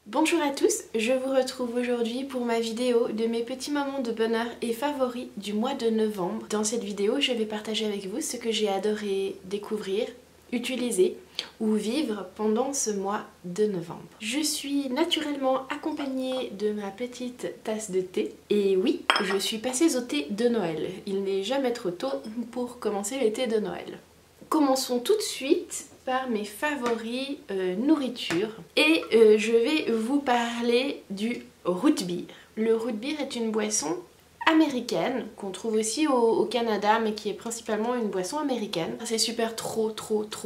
Bonjour à tous, je vous retrouve aujourd'hui pour ma vidéo de mes petits moments de bonheur et favoris du mois de novembre. Dans cette vidéo, je vais partager avec vous ce que j'ai adoré découvrir, utiliser ou vivre pendant ce mois de novembre. Je suis naturellement accompagnée de ma petite tasse de thé et oui, je suis passée au thé de Noël. Il n'est jamais trop tôt pour commencer le thé de Noël. Commençons tout de suite par mes favoris nourriture et je vais vous parler du root beer. Le root beer est une boisson américaine qu'on trouve aussi au Canada mais qui est principalement une boisson américaine. C'est super trop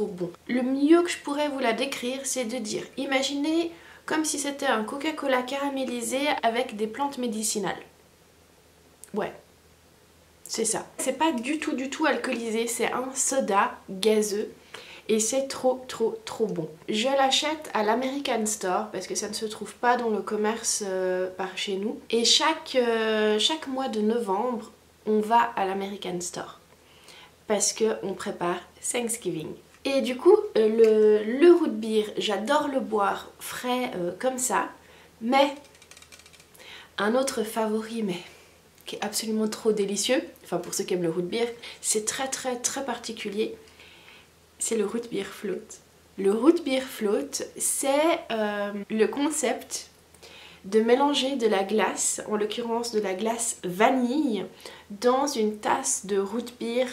bon. Le mieux que je pourrais vous la décrire, c'est de dire, imaginez comme si c'était un Coca-Cola caramélisé avec des plantes médicinales. Ouais. C'est ça. C'est pas du tout alcoolisé, c'est un soda gazeux et c'est trop bon. Je l'achète à l'American Store parce que ça ne se trouve pas dans le commerce par chez nous. Et chaque mois de novembre, on va à l'American Store parce qu'on prépare Thanksgiving. Et du coup, le root beer, j'adore le boire frais comme ça, mais un autre favori, mais qui est absolument trop délicieux, enfin pour ceux qui aiment le root beer, c'est très particulier, c'est le root beer float. Le root beer float, c'est le concept de mélanger de la glace, en l'occurrence de la glace vanille, dans une tasse de root beer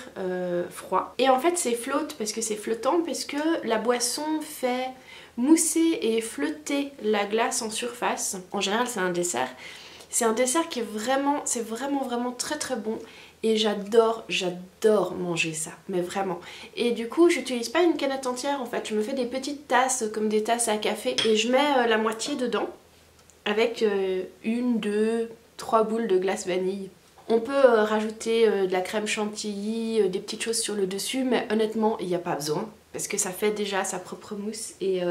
froid. Et en fait c'est float parce que c'est flottant, parce que la boisson fait mousser et flotter la glace en surface. En général c'est un dessert. C'est un dessert qui est vraiment, c'est vraiment très bon et j'adore manger ça, mais vraiment. Et du coup, j'utilise pas une canette entière en fait, je me fais des petites tasses comme des tasses à café et je mets la moitié dedans avec une, deux, trois boules de glace vanille. On peut rajouter de la crème chantilly, des petites choses sur le dessus, mais honnêtement, il n'y a pas besoin parce que ça fait déjà sa propre mousse et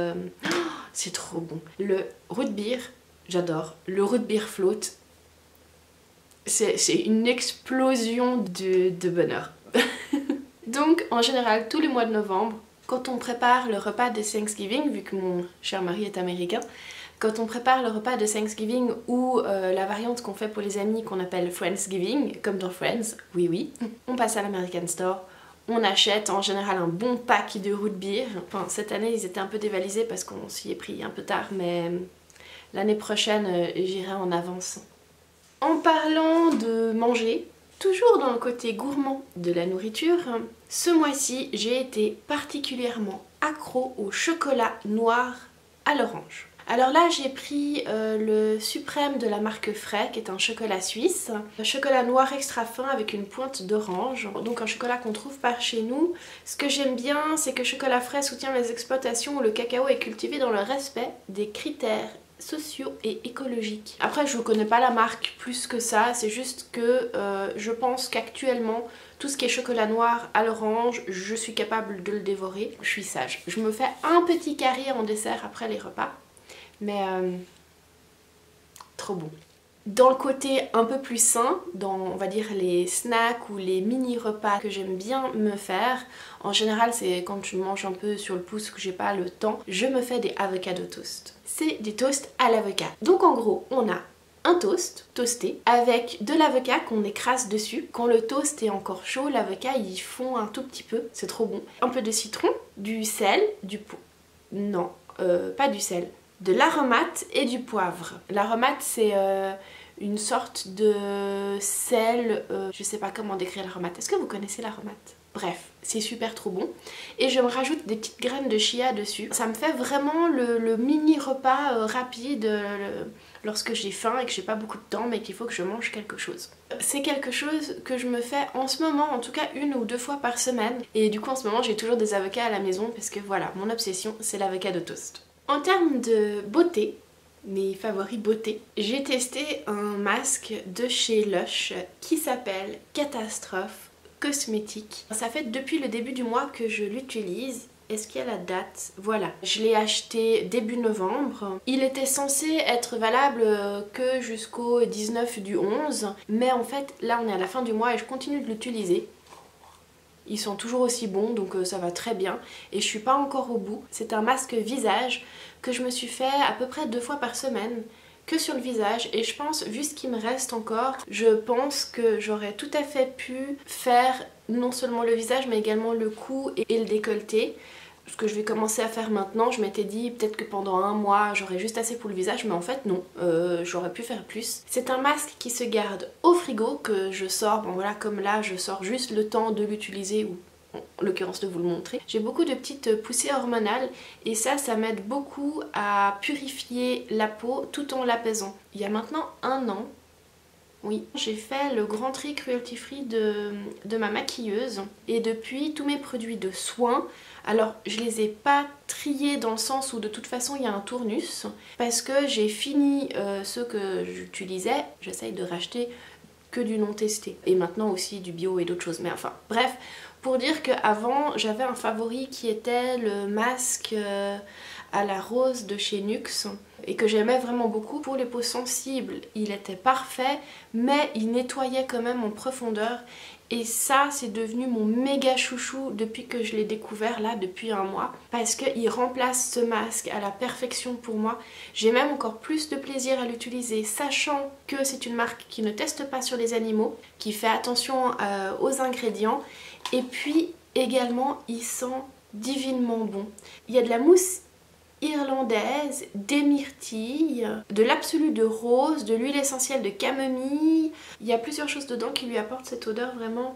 c'est trop bon. Le root beer, j'adore. Le root beer float, c'est une explosion de bonheur. Donc en général, tous les mois de novembre, quand on prépare le repas de Thanksgiving, vu que mon cher mari est américain, quand on prépare le repas de Thanksgiving ou la variante qu'on fait pour les amis qu'on appelle Friendsgiving, comme dans Friends, oui, on passe à l'American Store. On achète en général un bon pack de root beer. Enfin, cette année, ils étaient un peu dévalisés parce qu'on s'y est pris un peu tard, mais l'année prochaine, j'irai en avance. En parlant de manger, toujours dans le côté gourmand de la nourriture, ce mois-ci, j'ai été particulièrement accro au chocolat noir à l'orange. Alors là, j'ai pris le suprême de la marque Frais, qui est un chocolat suisse. Un chocolat noir extra fin avec une pointe d'orange. Donc un chocolat qu'on trouve par chez nous. Ce que j'aime bien, c'est que Chocolat Frais soutient les exploitations où le cacao est cultivé dans le respect des critères sociaux et écologiques. Après, je ne connais pas la marque plus que ça, c'est juste que je pense qu'actuellement, tout ce qui est chocolat noir à l'orange, je suis capable de le dévorer. Je suis sage. Je me fais un petit carré en dessert après les repas, mais trop bon. Dans le côté un peu plus sain, dans on va dire les snacks ou les mini repas que j'aime bien me faire, en général c'est quand je mange un peu sur le pouce que j'ai pas le temps, je me fais des avocado toast. C'est des toasts à l'avocat. Donc en gros on a un toast toasté avec de l'avocat qu'on écrase dessus. Quand le toast est encore chaud, l'avocat il fond un tout petit peu, c'est trop bon. Un peu de citron, du sel, non, pas du sel, de l'aromate et du poivre. L'aromate c'est une sorte de sel, je sais pas comment décrire l'aromate. Est-ce que vous connaissez l'aromate? Bref, c'est super trop bon. Et je me rajoute des petites graines de chia dessus. Ça me fait vraiment le mini repas rapide lorsque j'ai faim et que j'ai pas beaucoup de temps mais qu'il faut que je mange quelque chose. C'est quelque chose que je me fais en ce moment, en tout cas 1 ou 2 fois par semaine. Et du coup en ce moment j'ai toujours des avocats à la maison parce que voilà, mon obsession c'est l'avocat de toast. En termes de beauté, mes favoris beauté, j'ai testé un masque de chez Lush qui s'appelle Catastrophe Cosmétique. Ça fait depuis le début du mois que je l'utilise. Est-ce qu'il y a la date? Voilà, je l'ai acheté début novembre. Il était censé être valable que jusqu'au 19 du 11, mais en fait là on est à la fin du mois et je continue de l'utiliser. Ils sont toujours aussi bons, donc ça va très bien. Et je suis pas encore au bout. C'est un masque visage que je me suis fait à peu près 2 fois par semaine, que sur le visage. Et je pense, vu ce qui me reste encore, je pense que j'aurais tout à fait pu faire non seulement le visage, mais également le cou et le décolleté. Ce que je vais commencer à faire maintenant, je m'étais dit peut-être que pendant un mois j'aurais juste assez pour le visage, mais en fait non, j'aurais pu faire plus. C'est un masque qui se garde au frigo, que je sors, bon voilà, comme là je sors juste le temps de l'utiliser ou en l'occurrence de vous le montrer. J'ai beaucoup de petites poussées hormonales et ça m'aide beaucoup à purifier la peau tout en l'apaisant. Il y a maintenant 1 an, oui, j'ai fait le grand tri cruelty free de ma maquilleuse et depuis tous mes produits de soins, alors je les ai pas triés dans le sens où de toute façon il y a un tournus parce que j'ai fini ceux que j'utilisais, j'essaye de racheter que du non testé et maintenant aussi du bio et d'autres choses, mais enfin bref, pour dire qu'avant j'avais un favori qui était le masque à la rose de chez NYX et que j'aimais vraiment beaucoup. Pour les peaux sensibles, il était parfait, mais il nettoyait quand même en profondeur. Et ça, c'est devenu mon méga chouchou depuis que je l'ai découvert là, depuis 1 mois. Parce qu'il remplace ce masque à la perfection pour moi. J'ai même encore plus de plaisir à l'utiliser, sachant que c'est une marque qui ne teste pas sur les animaux, qui fait attention aux ingrédients. Et puis également, il sent divinement bon. Il y a de la mousse irlandaise, des myrtilles, de l'absolu de rose, de l'huile essentielle de camomille. Il y a plusieurs choses dedans qui lui apportent cette odeur vraiment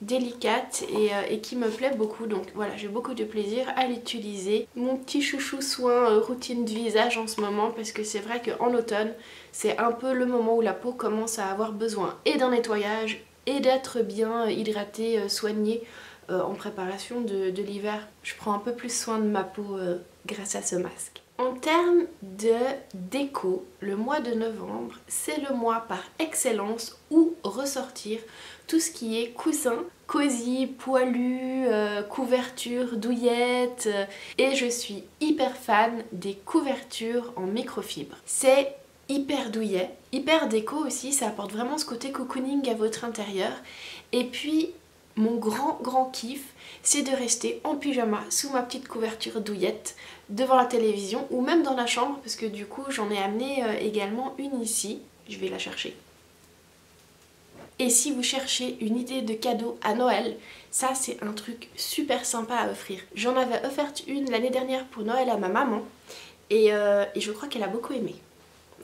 délicate et qui me plaît beaucoup. Donc voilà, j'ai beaucoup de plaisir à l'utiliser. Mon petit chouchou soin routine de visage en ce moment, parce que c'est vrai qu'en automne, c'est un peu le moment où la peau commence à avoir besoin et d'un nettoyage et d'être bien hydratée, soignée en préparation de l'hiver. Je prends un peu plus soin de ma peau grâce à ce masque. En termes de déco, le mois de novembre, c'est le mois par excellence où ressortir tout ce qui est coussin, cosy, poilu, couverture, douillette. Et je suis hyper fan des couvertures en microfibre. C'est hyper douillet, hyper déco aussi, ça apporte vraiment ce côté cocooning à votre intérieur. Et puis mon grand kiff, c'est de rester en pyjama sous ma petite couverture douillette devant la télévision ou même dans la chambre, parce que du coup j'en ai amené également une ici, je vais la chercher. Et si vous cherchez une idée de cadeau à Noël, ça c'est un truc super sympa à offrir. J'en avais offerte une l'année dernière pour Noël à ma maman et je crois qu'elle a beaucoup aimé.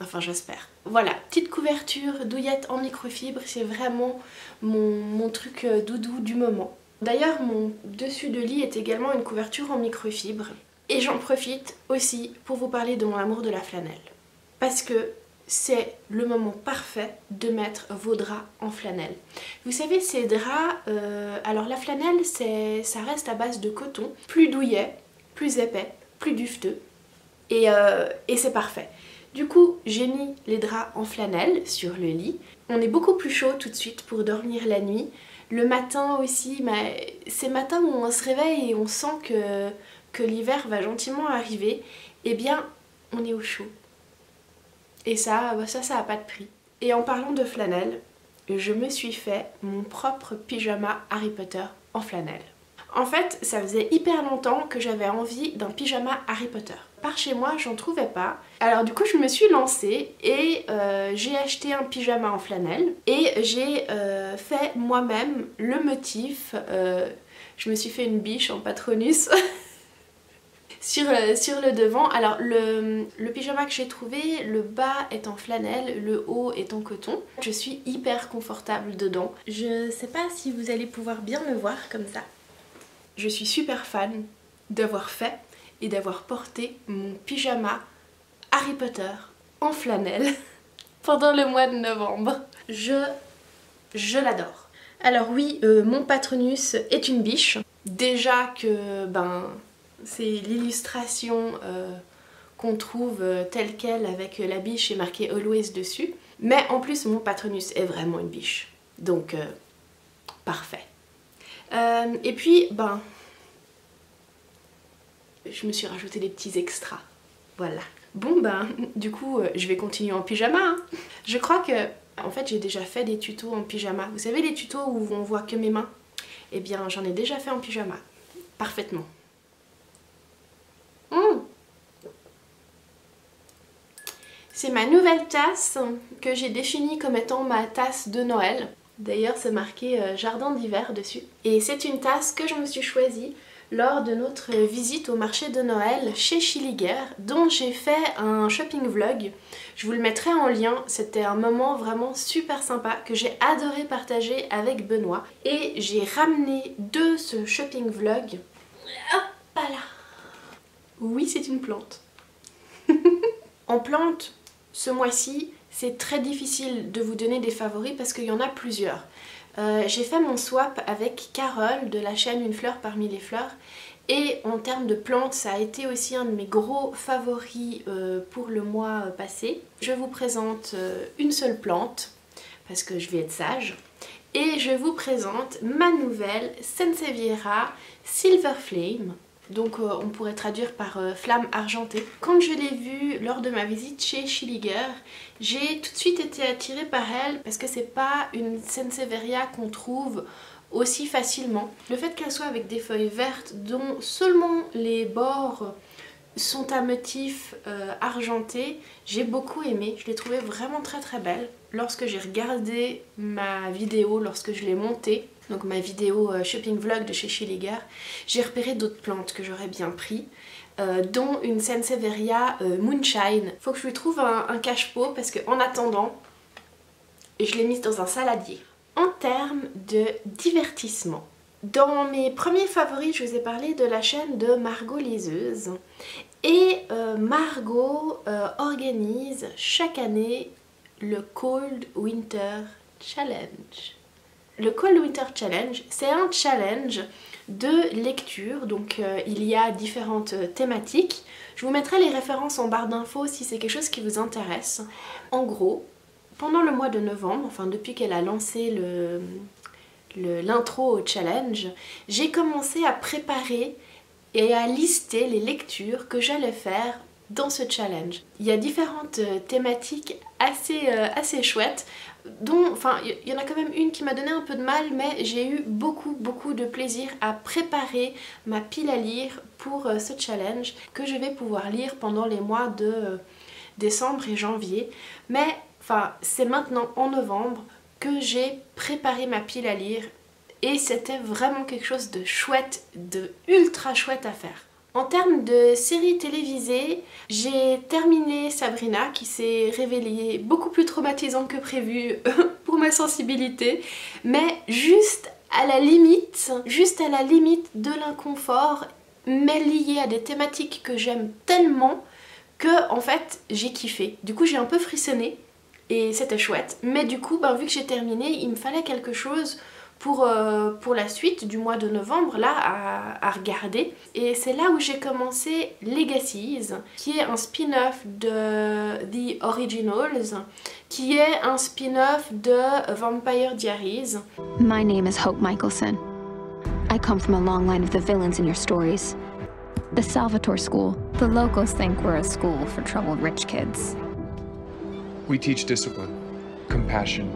Enfin j'espère. Voilà, petite couverture douillette en microfibre, c'est vraiment mon truc doudou du moment. D'ailleurs mon dessus de lit est également une couverture en microfibre. Et j'en profite aussi pour vous parler de mon amour de la flanelle. Parce que c'est le moment parfait de mettre vos draps en flanelle. Vous savez, ces draps, alors la flanelle ça reste à base de coton, plus douillet, plus épais, plus dufteux et c'est parfait. Du coup, j'ai mis les draps en flanelle sur le lit. On est beaucoup plus chaud tout de suite pour dormir la nuit. Le matin aussi, ces matins où on se réveille et on sent que l'hiver va gentiment arriver, eh bien, on est au chaud. Et ça a pas de prix. Et en parlant de flanelle, je me suis fait mon propre pyjama Harry Potter en flanelle. En fait, ça faisait hyper longtemps que j'avais envie d'un pyjama Harry Potter. Par chez moi, j'en trouvais pas. Alors du coup, je me suis lancée et j'ai acheté un pyjama en flanelle. Et j'ai fait moi-même le motif. Je me suis fait une biche en patronus. Sur le devant. Alors le pyjama que j'ai trouvé, le bas est en flanelle, le haut est en coton. Je suis hyper confortable dedans. Je sais pas si vous allez pouvoir bien le voir comme ça. Je suis super fan d'avoir fait et d'avoir porté mon pyjama Harry Potter en flanelle pendant le mois de novembre. Je l'adore. Alors oui, mon patronus est une biche. Déjà que c'est l'illustration qu'on trouve telle quelle avec la biche et marqué Always dessus. Mais en plus mon patronus est vraiment une biche. Donc parfait. Et puis je me suis rajouté des petits extras. Voilà. Bon du coup je vais continuer en pyjama. Hein. Je crois que en fait j'ai déjà fait des tutos en pyjama. Vous savez les tutos où on voit que mes mains? eh bien j'en ai déjà fait en pyjama. Parfaitement. C'est ma nouvelle tasse que j'ai définie comme étant ma tasse de Noël. D'ailleurs c'est marqué jardin d'hiver dessus. Et c'est une tasse que je me suis choisie lors de notre visite au marché de Noël chez Schilliger, dont j'ai fait un shopping vlog. Je vous le mettrai en lien, c'était un moment vraiment super sympa que j'ai adoré partager avec Benoît. Et j'ai ramené de ce shopping vlog, hop là. Oui, c'est une plante. En plante, ce mois-ci, c'est très difficile de vous donner des favoris parce qu'il y en a plusieurs. J'ai fait mon swap avec Carole de la chaîne Une fleur parmi les fleurs et en termes de plantes ça a été aussi un de mes gros favoris pour le mois passé. Je vous présente une seule plante parce que je vais être sage et je vous présente ma nouvelle Sansevieria Silver Flame. Donc on pourrait traduire par flamme argentée. Quand je l'ai vue lors de ma visite chez Schilliger, j'ai tout de suite été attirée par elle parce que c'est pas une Sansevieria qu'on trouve aussi facilement. Le fait qu'elle soit avec des feuilles vertes dont seulement les bords sont à motif argenté, j'ai beaucoup aimé. Je l'ai trouvée vraiment très belle. Lorsque j'ai regardé ma vidéo, lorsque je l'ai montée, donc ma vidéo shopping vlog de chez Schilliger, j'ai repéré d'autres plantes que j'aurais bien pris, dont une Sansevieria Moonshine. Faut que je lui trouve un cache-pot parce qu'en attendant, je l'ai mise dans un saladier. En termes de divertissement, dans mes premiers favoris, je vous ai parlé de la chaîne de Margot Liseuse. Et Margot organise chaque année le Cold Winter Challenge. Le Cold Winter Challenge, c'est un challenge de lecture, donc il y a différentes thématiques. Je vous mettrai les références en barre d'infos si c'est quelque chose qui vous intéresse. En gros, pendant le mois de novembre, enfin depuis qu'elle a lancé l'intro au challenge, j'ai commencé à préparer et à lister les lectures que j'allais faire dans ce challenge. Il y a différentes thématiques assez chouettes, dont, enfin, il y en a quand même une qui m'a donné un peu de mal, mais j'ai eu beaucoup de plaisir à préparer ma pile à lire pour ce challenge que je vais pouvoir lire pendant les mois de décembre et janvier. Mais enfin, c'est maintenant en novembre que j'ai préparé ma pile à lire et c'était vraiment quelque chose de chouette, de ultra chouette à faire. En termes de séries télévisées, j'ai terminé Sabrina qui s'est révélée beaucoup plus traumatisant que prévu pour ma sensibilité, mais juste à la limite de l'inconfort, mais lié à des thématiques que j'aime tellement que en fait j'ai kiffé. Du coup j'ai un peu frissonné et c'était chouette, mais du coup vu que j'ai terminé, il me fallait quelque chose pour la suite du mois de novembre là à regarder, et c'est là où j'ai commencé Legacies, qui est un spin-off de The Originals, qui est un spin-off de Vampire Diaries. My name is Hope Michelson. I come from a long line of the villains in your stories. The Salvatore School. The locals think we're a school for troubled rich kids. We teach discipline, compassion,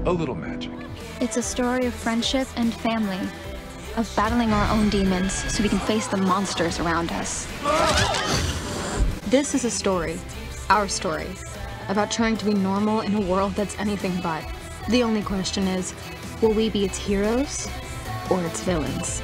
a little magic. It's a story of friendship and family, of battling our own demons so we can face the monsters around us. This is a story, our story, about trying to be normal in a world that's anything but. The only question is, will we be its heroes or its villains?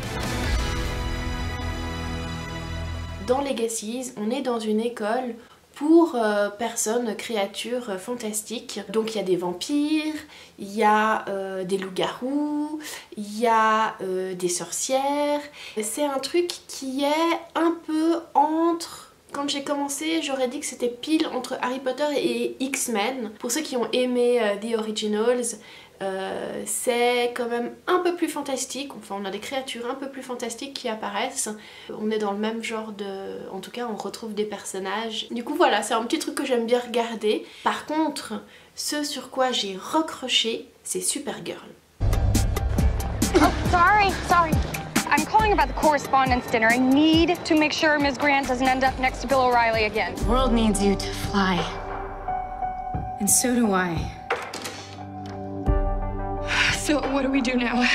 Dans Legacies, on est dans une école pour personnes, créatures fantastiques. Donc il y a des vampires, il y a des loups-garous, il y a des sorcières. C'est un truc qui est un peu entre... Quand j'ai commencé, j'aurais dit que c'était pile entre Harry Potter et X-Men. Pour ceux qui ont aimé The Originals, c'est quand même un peu plus fantastique, enfin on a des créatures un peu plus fantastiques qui apparaissent, on est dans le même genre de... en tout cas on retrouve des personnages. Du coup voilà, c'est un petit truc que j'aime bien regarder. Par contre, ce sur quoi j'ai recroché, c'est Supergirl. Oh, sorry. I'm calling about the correspondence dinner. I need to make sure Ms. Grant doesn't end up next to Bill O'Reilly again. The world needs you to fly. And so do I. So what do we do now?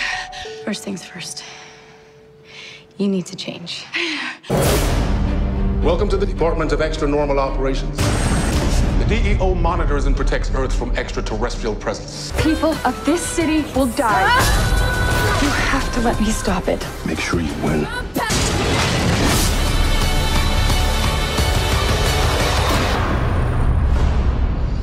First things first. You need to change. Welcome to the Department of Extra-Normal Operations. The DEO monitors and protects Earth from extraterrestrial presence. People of this city will die. You have to let me stop it. Make sure you win.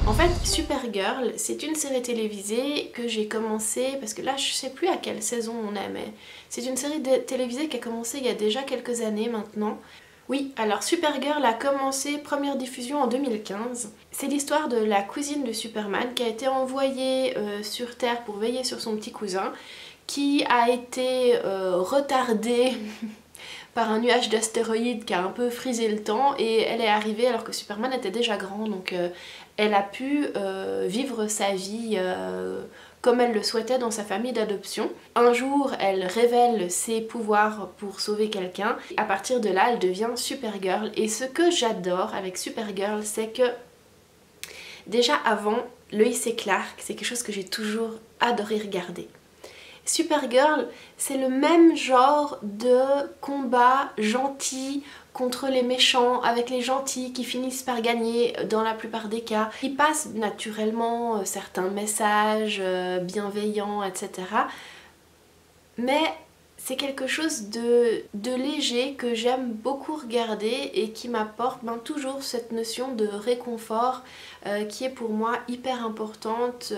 En fait, Supergirl, c'est une série télévisée que j'ai commencé, parce que là je sais plus à quelle saison on est, mais c'est une série télévisée qui a commencé il y a déjà quelques années maintenant. Oui, alors Supergirl a commencé première diffusion en 2015. C'est l'histoire de la cousine de Superman qui a été envoyée sur Terre pour veiller sur son petit cousin, qui a été retardée par un nuage d'astéroïdes qui a un peu frisé le temps, et elle est arrivée alors que Superman était déjà grand, donc elle a pu vivre sa vie comme elle le souhaitait dans sa famille d'adoption. Un jour, elle révèle ses pouvoirs pour sauver quelqu'un. À partir de là, elle devient Supergirl. Et ce que j'adore avec Supergirl, c'est que déjà avant, Lois et Clark, c'est quelque chose que j'ai toujours adoré regarder. Supergirl, c'est le même genre de combat gentil contre les méchants, avec les gentils qui finissent par gagner dans la plupart des cas. Il passe naturellement certains messages bienveillants, etc. Mais c'est quelque chose de léger que j'aime beaucoup regarder et qui m'apporte toujours cette notion de réconfort qui est pour moi hyper importante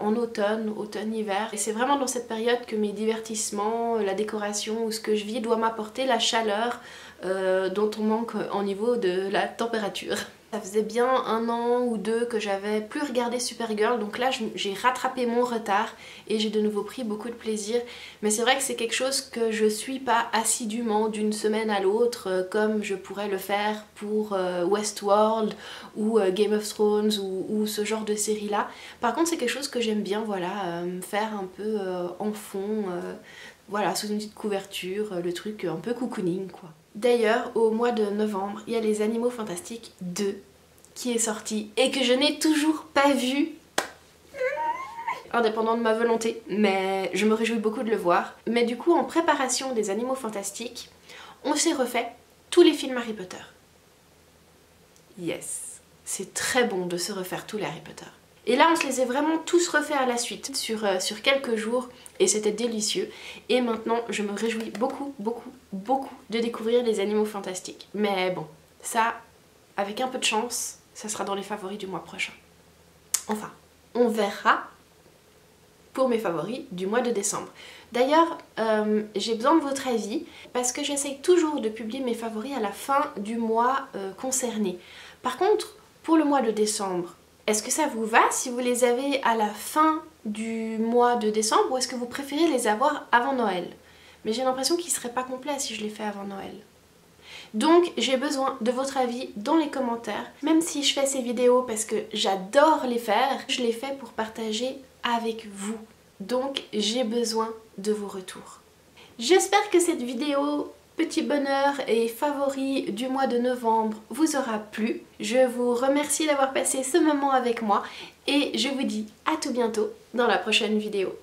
en automne-hiver. Et c'est vraiment dans cette période que mes divertissements, la décoration ou ce que je vis doit m'apporter la chaleur dont on manque au niveau de la température. Ça faisait bien 1 an ou 2 que j'avais plus regardé Supergirl, donc là j'ai rattrapé mon retard et j'ai de nouveau pris beaucoup de plaisir. Mais c'est vrai que c'est quelque chose que je suis pas assidûment d'une semaine à l'autre comme je pourrais le faire pour Westworld ou Game of Thrones ou ce genre de série là. Par contre c'est quelque chose que j'aime bien, voilà, faire un peu en fond, voilà, sous une petite couverture, le truc un peu cocooning quoi. D'ailleurs, au mois de novembre, il y a Les Animaux Fantastiques 2 qui est sorti et que je n'ai toujours pas vu, indépendant de ma volonté, mais je me réjouis beaucoup de le voir. Mais du coup, en préparation des Animaux Fantastiques, on s'est refait tous les films Harry Potter. Yes, c'est très bon de se refaire tous les Harry Potter. Et là on se les a vraiment tous refaits à la suite sur quelques jours et c'était délicieux. Et maintenant je me réjouis beaucoup de découvrir les Animaux Fantastiques. Mais bon, ça, avec un peu de chance, ça sera dans les favoris du mois prochain. Enfin, on verra pour mes favoris du mois de décembre. D'ailleurs, j'ai besoin de votre avis parce que j'essaye toujours de publier mes favoris à la fin du mois concerné. Par contre, pour le mois de décembre, est-ce que ça vous va si vous les avez à la fin du mois de décembre ou est-ce que vous préférez les avoir avant Noël? Mais j'ai l'impression qu'ils ne seraient pas complets si je les fais avant Noël. Donc j'ai besoin de votre avis dans les commentaires. Même si je fais ces vidéos parce que j'adore les faire, je les fais pour partager avec vous. Donc j'ai besoin de vos retours. J'espère que cette vidéo petit bonheur et favori du mois de novembre vous aura plu. Je vous remercie d'avoir passé ce moment avec moi et je vous dis à tout bientôt dans la prochaine vidéo.